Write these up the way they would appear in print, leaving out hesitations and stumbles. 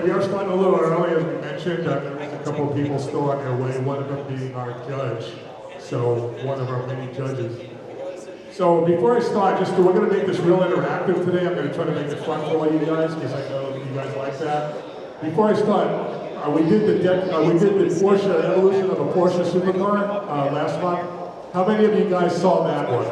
we are starting a little early, as we mentioned. There's a couple of people still on their way, one of them being our judge. So, one of our many judges. So, before I start, we're going to make this real interactive today. I'm going to try to make it fun for all you guys, because I know you guys like that. Before I start, we did the Porsche evolution of a Porsche supercar last month. How many of you guys saw that one?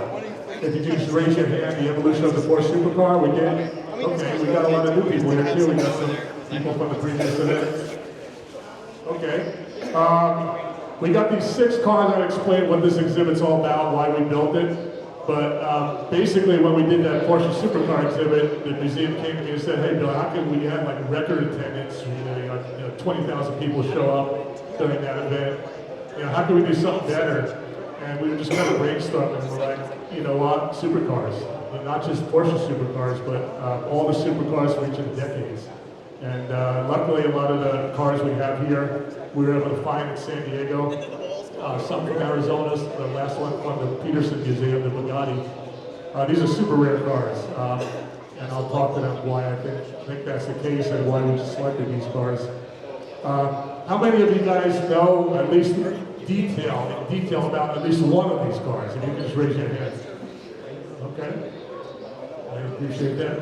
If you just raise your hand, the evolution of the Porsche supercar, we did. Okay, we got a lot of new people here too. We got some people from the previous event. Okay. We got these 6 cars that explain what this exhibit's all about, why we built it. But basically, when we did that Porsche supercar exhibit, the museum came to me and said, "Hey, Bill, how can we have like record attendance? 20,000 people show up during that event. How can we do something better?" And we were just kind of brainstorming. We're like, you know what, supercars. Not just Porsche supercars, but all the supercars for each of the decades. And luckily, a lot of the cars we have here, we were able to find in San Diego. Some from Arizona, the last one from the Peterson Museum, the Bugatti. These are super rare cars. And I'll talk to them why I think that's the case and why we selected these cars. How many of you guys know at least detail about at least one of these cars? If you can just raise your hand. Okay. I appreciate that.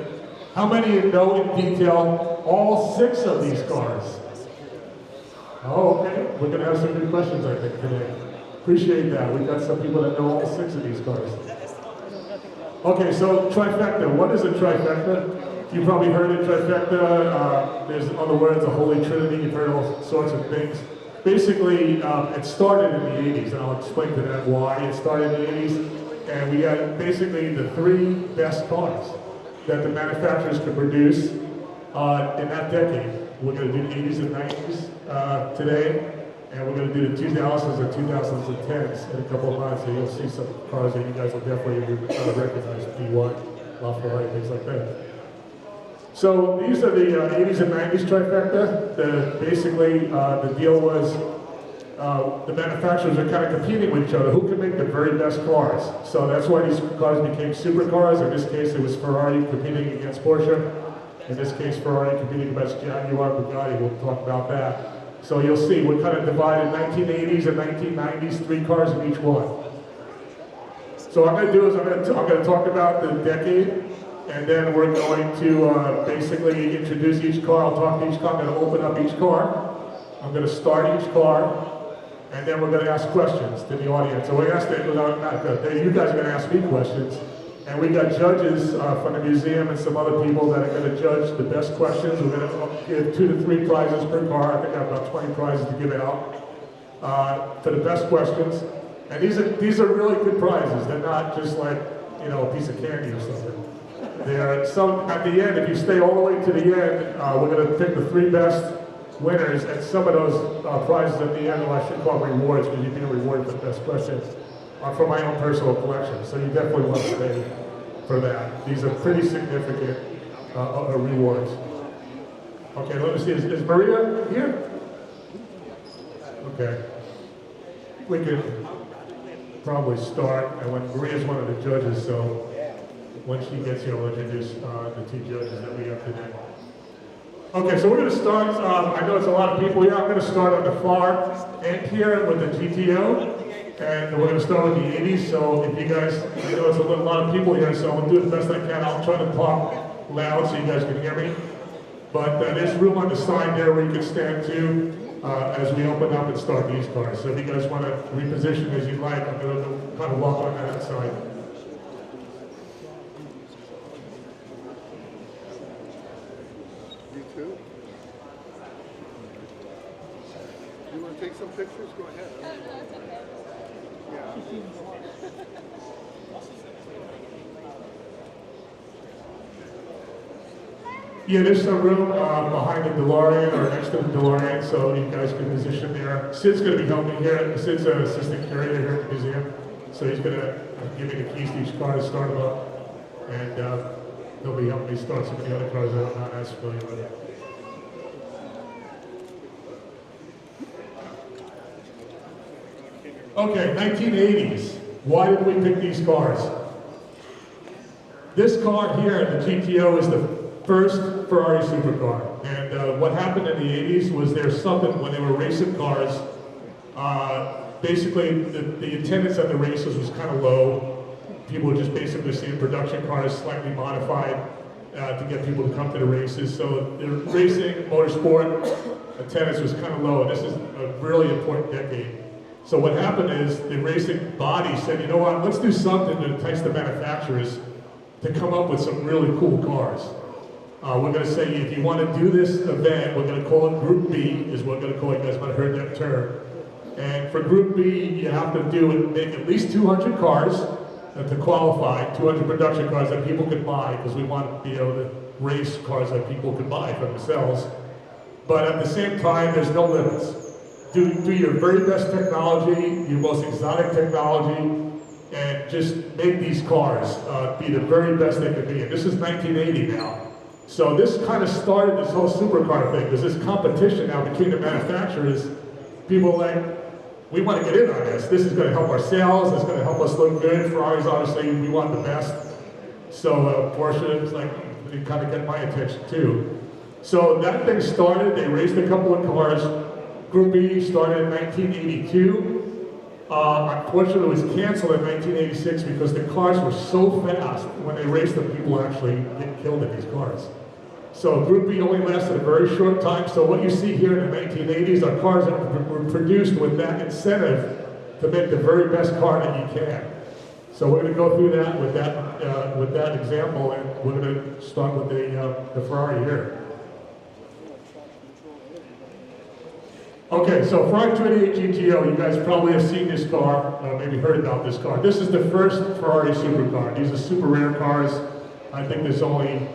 How many of you know in detail all 6 of these cars? Oh, okay. We're going to have some good questions, I think, today. Appreciate that. We've got some people that know all 6 of these cars. Okay, so trifecta. What is a trifecta? You've probably heard it, trifecta. There's other words, a holy trinity. You've heard all sorts of things. Basically, it started in the 80s, and I'll explain to that why it started in the 80s. And we got basically the 3 best cars that the manufacturers could produce in that decade. We're going to do the 80s and 90s today, and we're going to do the 2000s and 2010s in a couple of months. So you'll see some cars that you guys will definitely recognize, P1, LaFerrari, things like that. So these are the 80s and 90s trifecta. Basically, the deal was the manufacturers are kind of competing with each other. Who can make the very best cars? So that's why these cars became supercars. In this case, it was Ferrari competing against Porsche. In this case, Ferrari competing against Jaguar, Bugatti. We'll talk about that. So you'll see, we're kind of divided 1980s and 1990s, 3 cars in each one. So what I'm going to do is I'm going to talk about the decade, and then we're going to basically introduce each car. I'll talk to each car. I'm going to open up each car. I'm going to start each car. And then we're going to ask questions to the audience. So we asked you guys are going to ask me questions. And we got judges from the museum and some other people that are going to judge the best questions. We're going to give 2 to 3 prizes per car. I think I have about 20 prizes to give out for the best questions. And these are really good prizes. They're not just like, a piece of candy or something. They're some at the end. If you stay all the way to the end, we're going to pick the 3 best winners, and some of those prizes at the end, I should call rewards, because you get a reward for the best question, are from my own personal collection. So you definitely want to stay for that. These are pretty significant rewards. Okay, let me see. Is Maria here? Okay. We can probably start, and when Maria's one of the judges, so when she gets here, I'll introduce the 2 judges that we have today. Okay, so we're going to start, I know it's a lot of people here. I'm going to start on the far end here with the GTO, and we're going to start with the 80s. So if you guys, I know it's a lot of people here, so I'll do the best I can. I'll try to talk loud so you guys can hear me. But there's room on the side there where you can stand to as we open up and start these cars. So if you guys want to reposition as you like, I'm going to kind of walk on that side. Take some pictures, go ahead. No, it's okay. Yeah, there's some room behind the DeLorean or next to the DeLorean, so you guys can position there. Sid's going to be helping here. Sid's an assistant curator here at the museum, so he's going to give me the keys to each car to start them up, and he'll be helping me start some of the other cars that I'm not as familiar with. Okay, 1980s. Why did we pick these cars? This car here, the GTO, is the first Ferrari supercar. And And what happened in the 80s was there's something, when they were racing cars, basically the attendance at the races was kind of low. People were just basically seeing production cars slightly modified to get people to come to the races. So the racing, motorsport, attendance was kind of low. And this is a really important decade. So what happened is the racing body said, you know what, let's do something to entice the manufacturers to come up with some really cool cars. We're going to say, if you want to do this event, we're going to call it Group B, is what we're going to call it. You guys might have heard that term. And for Group B, you have to make at least 200 cars to qualify, 200 production cars that people could buy, because we want to be able to race cars that people could buy for themselves. But at the same time, there's no limits. Do your very best technology, your most exotic technology, and just make these cars be the very best they could be. And this is 1980 now. So this kind of started this whole supercar thing. There's this competition now between the manufacturers. People are like, we want to get in on this. This is going to help our sales. It's going to help us look good. Ferrari's obviously, we want the best. So Porsche is like, they kind of get my attention too. So that thing started. They raced a couple of cars. Group B started in 1982. Unfortunately, it was canceled in 1986 because the cars were so fast. When they raced them, people actually get killed in these cars. So Group B only lasted a very short time. So what you see here in the 1980s are cars that were produced with that incentive to make the very best car that you can. So we're going to go through that with that example, and we're going to start with the Ferrari here. Okay, so Ferrari 288 GTO, you guys probably have seen this car, maybe heard about this car. This is the first Ferrari supercar. These are super rare cars. I think there's only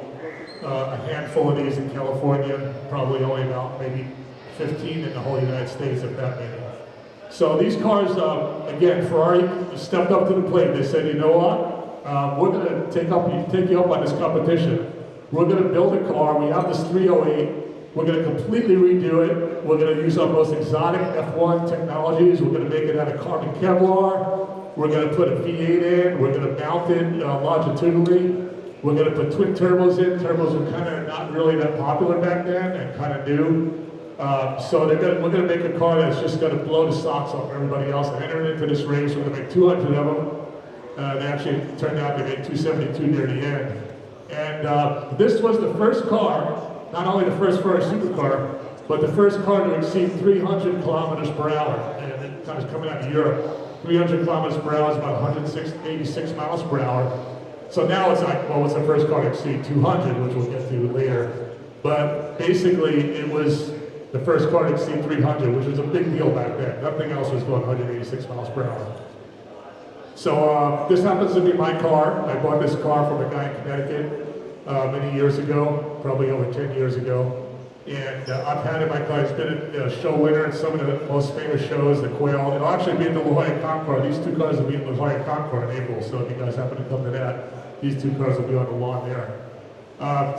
a handful of these in California, probably only about maybe 15 in the whole United States, if that many. So these cars, again, Ferrari stepped up to the plate. They said, you know what, we're going to take you up on this competition. We're going to build a car. We have this 308. We're going to completely redo it. We're going to use our most exotic F1 technologies. We're going to make it out of carbon Kevlar. We're going to put a V8 in. We're going to mount it longitudinally. We're going to put twin turbos in. Turbos were kind of not really that popular back then and kind of new. So we're going to make a car that's just going to blow the socks off everybody else and enter into this race. We're going to make 200 of them. They actually turned out to make 272 near the end. And this was the first car, not only the first Ferrari supercar, but the first car to exceed 300 kilometers per hour. And it kind of coming out of Europe. 300 kilometers per hour is about 186 miles per hour. So now it's like, well, what's the first car to exceed 200, which we'll get to later. But basically, it was the first car to exceed 300, which was a big deal back then. Nothing else was going 186 miles per hour. So this happens to be my car. I bought this car from a guy in Connecticut many years ago, probably over 10 years ago. And I've had it in my car. It's been a show winner at some of the most famous shows, the Quail. It'll actually be in the La Jolla Concours. These two cars will be in the La Jolla Concours in April, so if you guys happen to come to that, these two cars will be on the lawn there.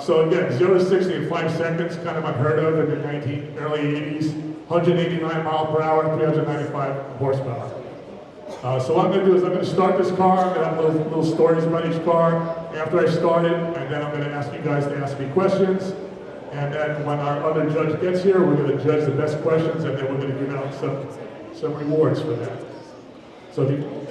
So again, 0 to 60 in 5 seconds, kind of unheard of in the early 80s. 189 mile per hour, 395 horsepower. So what I'm going to do is I'm going to start this car. I'm going to have little stories about each car after I start it, and then I'm going to ask you guys to ask me questions. And then when our other judge gets here, we're going to judge the best questions, and then we're going to give out some rewards for that. So if you,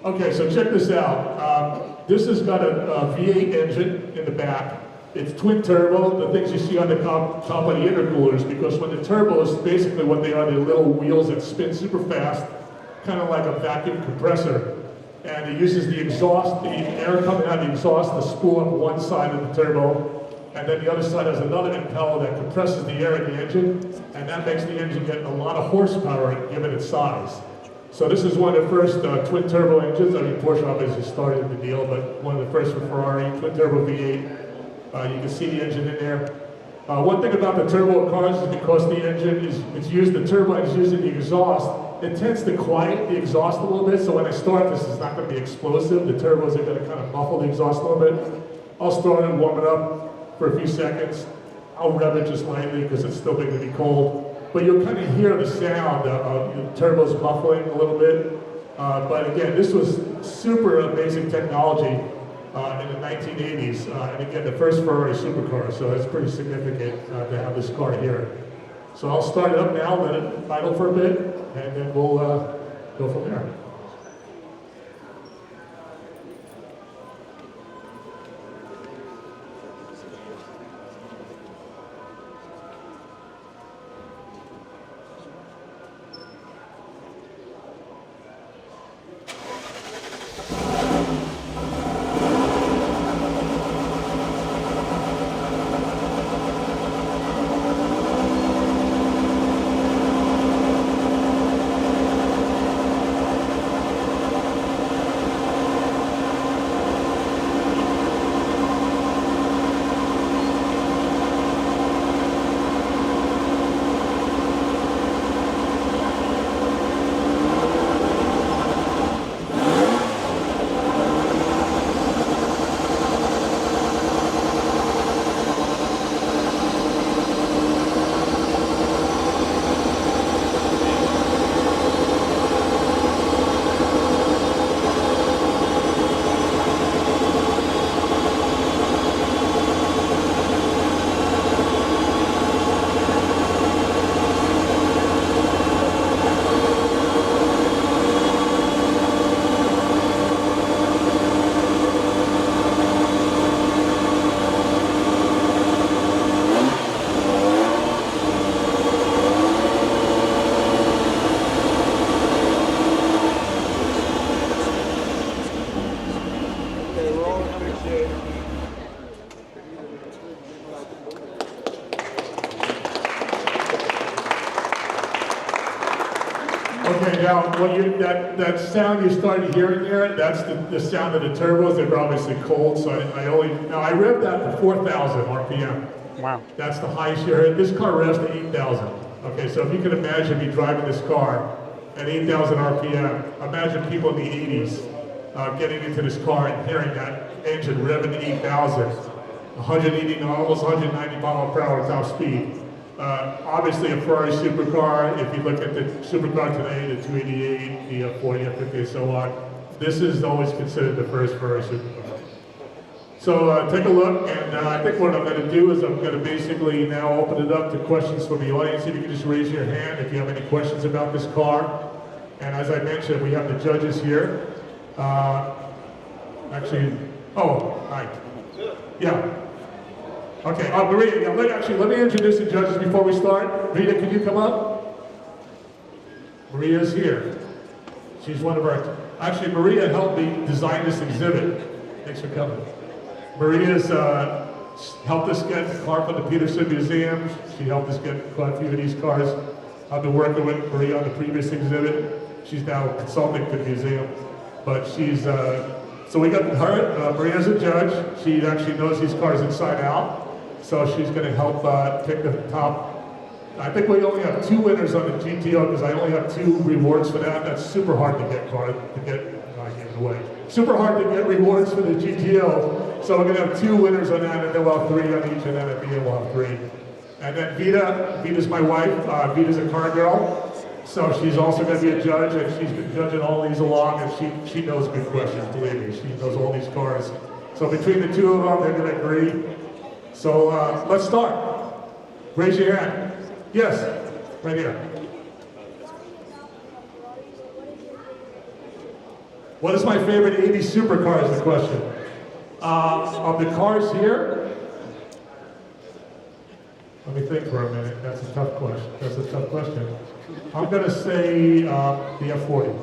okay, so check this out. This has got a V8 engine in the back. It's twin turbo, the things you see on the top of the intercoolers, because when the turbos, basically what they are, they're little wheels that spin super fast, kind of like a vacuum compressor. And it uses the exhaust, the air coming out of the exhaust to spool up one side of the turbo, and and then the other side has another impeller that compresses the air in the engine, and that makes the engine get a lot of horsepower given its size. So this is one of the first twin turbo engines. I mean, Porsche obviously started the deal, but one of the first for Ferrari, twin turbo V8. You can see the engine in there. One thing about the turbo cars is because the engine the turbo is using the exhaust, it tends to quiet the exhaust a little bit, so when I start this, it's not going to be explosive. The turbos are going to kind of muffle the exhaust a little bit. I'll start it and warm it up for a few seconds. I'll rev it just lightly because it's still going to be cold. But you'll kind of hear the sound of the turbos muffling a little bit. But again, this was super amazing technology in the 1980s. And again, the first Ferrari supercar, so it's pretty significant to have this car here. So I'll start it up now, let it idle for a bit, and then we'll go from there. Okay, now that sound you started hearing there, that's the sound of the turbos. They're obviously cold, so I revved that to 4,000 RPM. Wow. That's the highest you heard. This car revs to 8,000. Okay, so if you can imagine me driving this car at 8,000 RPM, imagine people in the 80s getting into this car and hearing that engine revving to 8,000, 180, almost 190 mile per hour top speed. Obviously a Ferrari supercar, if you look at the supercar today, the 288, the 40, F50, and so on, this is always considered the first Ferrari supercar. So take a look, and I think what I'm going to do is I'm going to basically now open it up to questions from the audience. If you can just raise your hand if you have any questions about this car. And as I mentioned, we have the judges here. Actually, oh, hi. Yeah. Okay, Maria, yeah, let me introduce the judges before we start. Maria, can you come up? Maria's here. She's one of our, actually Maria helped me design this exhibit. Thanks for coming. Maria's helped us get the car from the Peterson Museum. She helped us get quite a few of these cars. I've been working with Maria on the previous exhibit. She's now consulting for the museum, but she's, so we got her, Maria's a judge. She actually knows these cars inside out. So she's going to help pick the top. I think we only have 2 winners on the GTO because I only have 2 rewards for that. That's super hard to get I gave it away. Super hard to get rewards for the GTO. So we're going to have 2 winners on that, and then we'll have 3 on each, and then at the end we'll have 3. And then Vita's my wife. Vita's a car girl. So she's also going to be a judge, and she's been judging all these along, and she knows good questions, believe me. She knows all these cars. So between the 2 of them, they're going to agree. So let's start. Raise your hand. Yes, right here. What is my favorite 80s supercar is the question. Of the cars here, let me think for a minute. That's a tough question. I'm going to say the F40.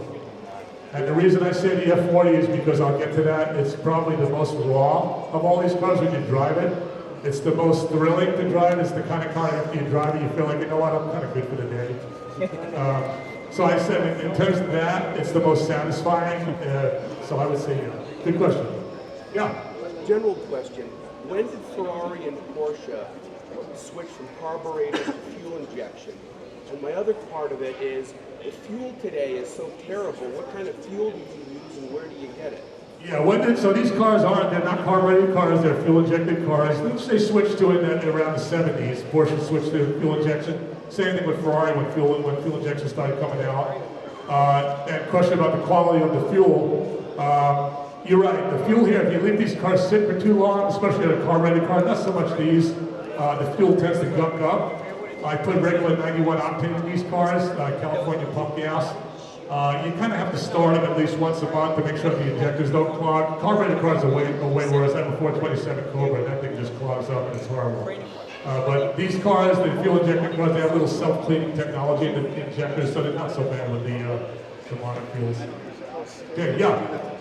And the reason I say the F40 is because I'll get to that. It's probably the most raw of all these cars when you drive it. It's the most thrilling to drive. It's the kind of car after you drive it, you feel like, you know what, I'm kind of good for the day. So I said, in terms of that, it's the most satisfying. So I would say, yeah. Good question. Yeah. General question. When did Ferrari and Porsche switch from carburetor to fuel injection? And my other part of it is, the fuel today is so terrible. What kind of fuel do you use and where do you get it? Yeah, so these cars they're not carbureted cars, they're fuel-injected cars. They switched to it around the 70s. Porsche switched to fuel injection. Same thing with Ferrari when fuel injection started coming out. And question about the quality of the fuel. You're right, the fuel here, if you leave these cars sit for too long, especially on a carbureted car, not so much these, the fuel tends to gunk up. I put regular 91 octane in these cars, California pump gas. You kind of have to start them at least once a month to make sure the injectors don't clog. Carbureted cars are way worse. I have a 427 Cobra, and that thing just clogs up and it's horrible. But these cars, the fuel injected cars, they have a little self-cleaning technology in the injectors, so they're not so bad with the modern fuels. Okay, yeah.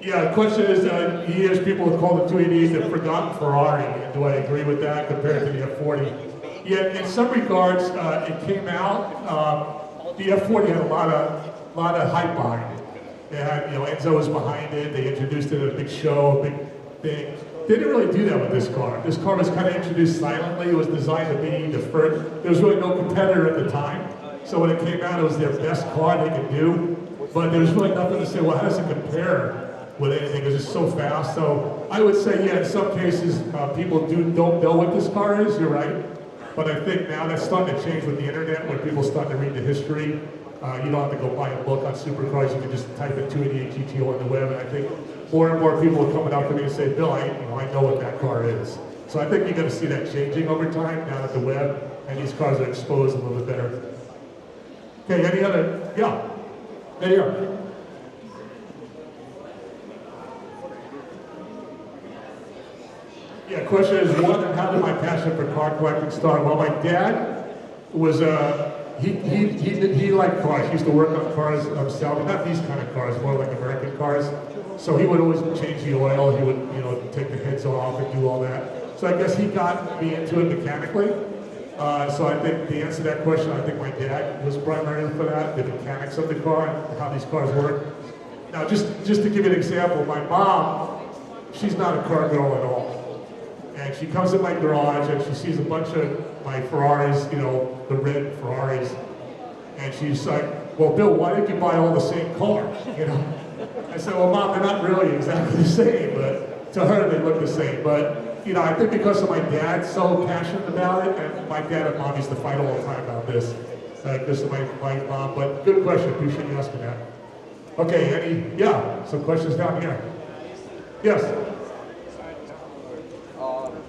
Yeah, the question is, he hears people call the 288 the forgotten Ferrari, and do I agree with that compared to the F40? Yeah, in some regards, it came out, the F40 had a lot of hype behind it. They had, Enzo was behind it, they introduced it at a big show, a big thing. They didn't really do that with this car. This car was kind of introduced silently. It was designed to be the first. There was really no competitor at the time. So when it came out, it was their best car they could do. But there was really nothing to say, well, how does it compare with anything? It's just so fast. So I would say, yeah, in some cases, people don't know what this car is, you're right. But I think now that's starting to change with the internet, where people start to read the history. You don't have to go buy a book on supercars. You can just type in 288 GTO on the web. And I think more and more people are coming up to me and say, Bill, I know what that car is. So I think you're going to see that changing over time now that the web and these cars are exposed a little bit better. Okay, any other? Yeah. There you are. Yeah, question is, how did my passion for car collecting start? Well, my dad was he liked cars. He used to work on cars himself, not these kind of cars, more like American cars. So he would always change the oil. He would take the heads off and do all that. So I guess he got me into it mechanically. So I think the answer to that question, I think my dad was primarily for that, the mechanics of the car and how these cars work. Now, just to give you an example, my mom, she's not a car girl at all. And she comes in my garage and she sees a bunch of my Ferraris, the red Ferraris. And she's like, well, Bill, why didn't you buy all the same cars? I said, well, Mom, they're not really exactly the same, but to her they look the same. But, I think because of my dad so passionate about it, and my dad and Mom used to fight all the time about this, because of my mom. But good question, appreciate you asking that. Okay, some questions down here. Yes?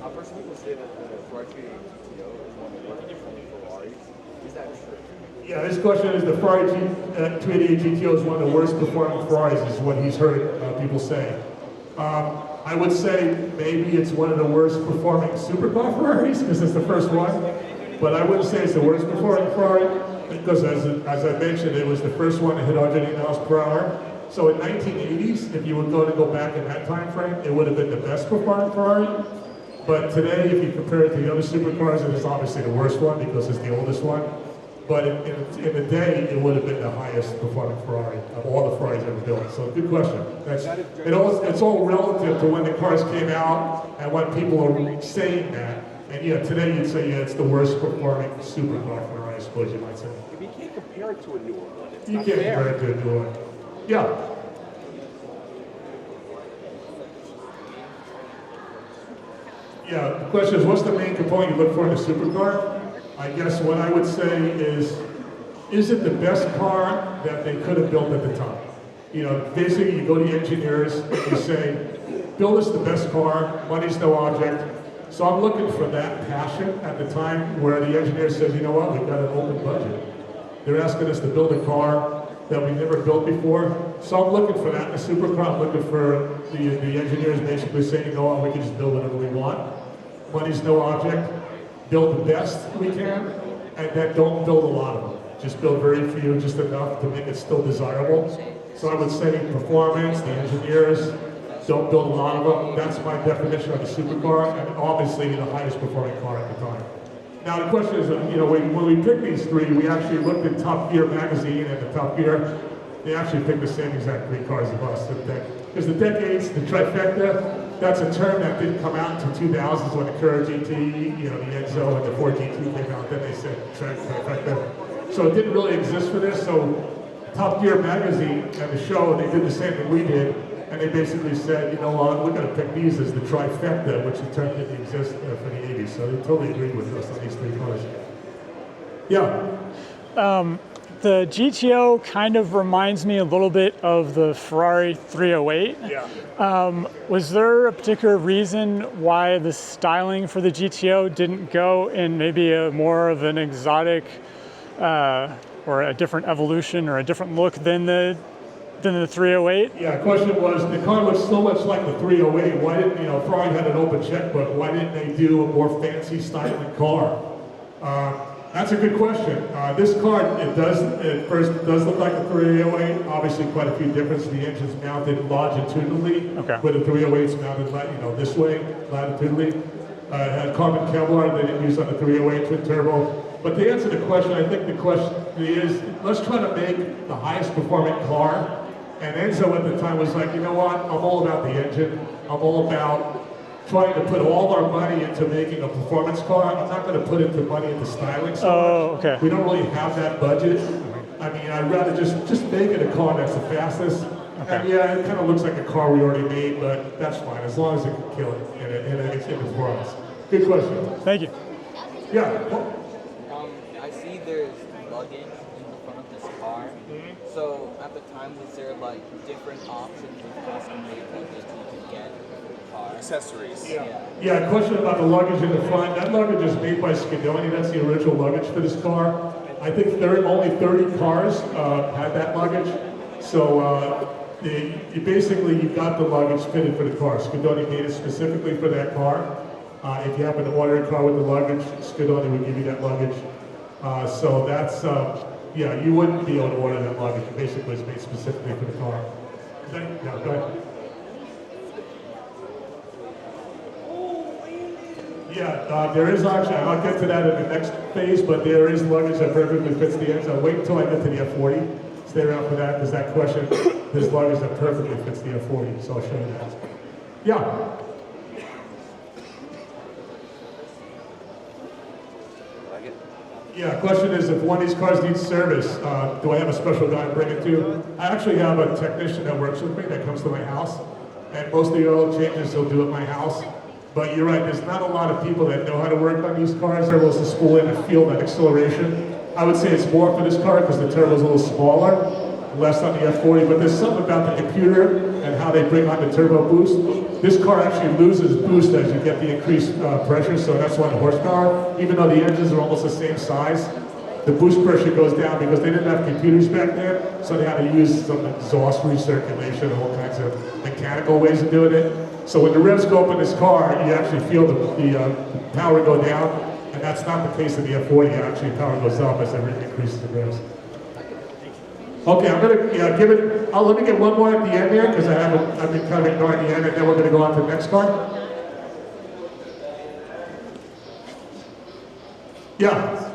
I've heard some people say that the Ferrari GTO is one of the worst Ferraris. Is that true? Yeah, this question is the Ferrari 288 GTO is one of the worst performing Ferraris, is what he's heard people say. I would say maybe it's one of the worst performing supercar Ferraris, because it's the first one. But I wouldn't say it's the worst performing Ferrari, because as I mentioned, it was the first one to hit 180 miles per hour. So in 1980s, if you were going to go back in that time frame, it would have been the best performing Ferrari. But today, if you compare it to the other supercars, it is obviously the worst one because it's the oldest one. But in the day, it would have been the highest performing Ferrari of all the Ferraris ever built. So good question. It's all relative to when the cars came out and when people are saying that. And yeah, today you'd say, yeah, it's the worst performing supercar Ferrari, I suppose you might say. If you can't compare it to a newer one, it's you not can't fair. compare it to a newer one. Yeah. Yeah, the question is, what's the main component you look for in a supercar? I guess what I would say is it the best car that they could have built at the time? Basically you go to the engineers and you say, build us the best car, money's no object. So I'm looking for that passion at the time where the engineer says, you know what, we've got an open budget. They're asking us to build a car that we never built before. So I'm looking for that in a supercar. I'm looking for the engineers basically saying, you know what, we can just build whatever we want. Money's no object. Build the best we can, and then don't build a lot of them. Just build very few, just enough to make it still desirable. So I would say performance, the engineers don't build a lot of them. That's my definition of a supercar, and obviously the highest performing car at the time. Now the question is, when we picked these three, we actually looked at Top Gear magazine, and the Top Gear, they actually picked the same exact three cars as us. Because the decades, the trifecta, that's a term that didn't come out until 2000s when the Acura GT, the Enzo and the Ford GT came out. Then they said trifecta. So it didn't really exist for this. So Top Gear magazine and the show, they did the same thing we did. And they basically said, we're going to pick these as the trifecta, which the term didn't exist for the 80s. So they totally agreed with us on these three cars. Yeah. The GTO kind of reminds me a little bit of the Ferrari 308. Yeah. Was there a particular reason why the styling for the GTO didn't go in maybe a more of an exotic or a different evolution or a different look than the 308? Yeah, the question was, the car looks so much like the 308. Why didn't, Ferrari had an open checkbook. Why didn't they do a more fancy styling car? That's a good question. This car, it does look like a 308. Obviously, quite a few differences. The engine's mounted longitudinally, where the 308's mounted, this way, latitudinally. It had carbon Kevlar they didn't use on the 308 twin turbo. But to answer the question, I think the question is, let's try to make the highest performing car. And Enzo at the time was like, you know what? I'm all about the engine. I'm all about trying to put all our money into making a performance car. I'm not going to put into money into styling so much. Okay. We don't really have that budget. I mean, I'd rather just make it a car that's the fastest. Okay. And yeah, it kind of looks like a car we already made, but that's fine, as long as it can kill it and it's in performance. Good question. Thank you. Yeah. I see there's luggage in the front of this car. So at the time, was there different options of custom-made luggage you could get for the car? Accessories. Yeah, question about the luggage in the front. That luggage is made by Schedoni. That's the original luggage for this car. I think only 30 cars had that luggage. So you got the luggage fitted for the car. Schedoni made it specifically for that car. If you happen to order a car with the luggage, Schedoni would give you that luggage. So that's, you wouldn't be able to order that luggage. It basically is made specifically for the car. Yeah, go ahead. Yeah, there is actually, I'll get to that in the next phase, but there is luggage that perfectly fits the ends. I'll wait until I get to the F40. Stay around for that, because that question, there's luggage that perfectly fits the F40, so I'll show you that. Yeah. Yeah, question is, if one of these cars needs service, do I have a special guy to bring it to? I actually have a technician that works with me that comes to my house, and most of the oil changes he'll do at my house. But you're right, there's not a lot of people that know how to work on these cars. Turbos to spool in and feel that acceleration. I would say it's more for this car because the turbo's a little smaller, less on the F40, but there's something about the computer and how they bring on the turbo boost. This car actually loses boost as you get the increased pressure, so that's why the horsepower, even though the engines are almost the same size, the boost pressure goes down because they didn't have computers back then, so they had to use some exhaust recirculation, all kinds of mechanical ways of doing it. So when the revs go up in this car, you actually feel the power go down, and that's not the case in the F40. Actually, power goes up as it increases the revs. Okay, I'm gonna give it. Let me get one more at the end here because I've been kind of ignoring the end, and then we're gonna go on to the next car. Yeah.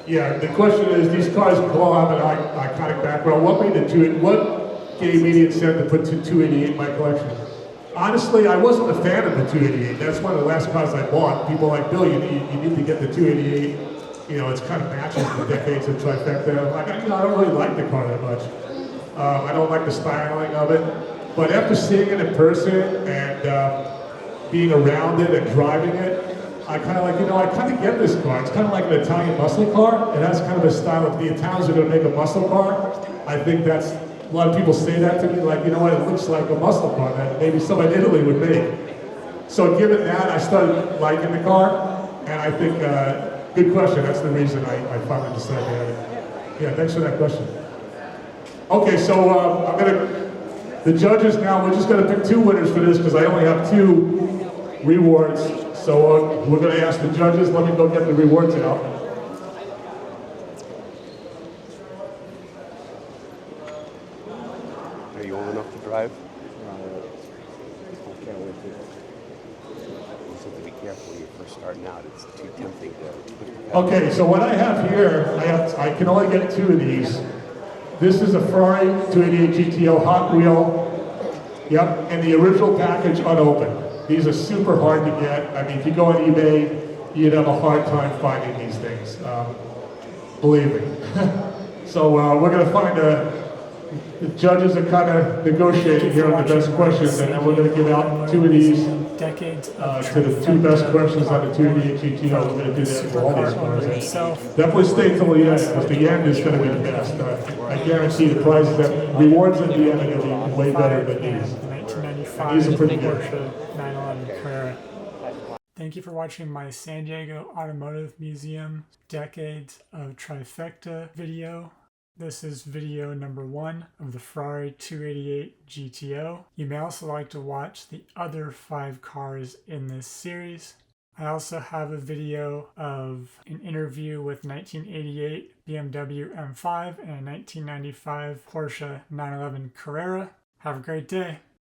Yeah, the question is, these cars all have an iconic background. What gave me the incentive to put 288 in my collection? Honestly, I wasn't a fan of the 288. That's one of the last cars I bought. People are like, Bill, you need to get the 288. It's kind of matches the decades of Trifecta. I'm like, I don't really like the car that much. I don't like the styling of it. But after seeing it in person and being around it and driving it, I kind of get this car. It's kind of like an Italian muscle car. It has kind of a style of the Italians are going to make a muscle car. I think that's, a lot of people say that to me, like, you know what, it looks like a muscle car that maybe someone in Italy would make. So given that, I started liking the car, and I think, good question, that's the reason I finally decided to have it. Yeah, thanks for that question. Okay, so the judges now, we're just going to pick two winners for this because I only have two rewards. So we're going to ask the judges. Let me go get the rewards out. Are you old enough to drive? You have to be careful when you're first starting out. It's too tempting to push the pedal. Okay, so what I have here, I can only get 2 of these. This is a Ferrari 288 GTO Hot Wheel. Yep, and the original package unopened. These are super hard to get. I mean, if you go on eBay, you'd have a hard time finding these things. Believe me. So we're going to find the judges are kind of negotiating here on the best questions, and then we're going to give out 2 of these to the 2 best questions on the 288 GTO. We're going to do that for all these cars. Definitely stay till the end, because the end is going to be the best. I guarantee the prizes, that rewards at the end are going to be way better than these. And these are pretty good. Porsche 911 Carrera. Thank you for watching my San Diego Automotive Museum Decades of Trifecta video. This is video number 1 of the Ferrari 288 GTO. You may also like to watch the other 5 cars in this series. I also have a video of an interview with 1988 BMW M5 and a 1995 Porsche 911 Carrera. Have a great day.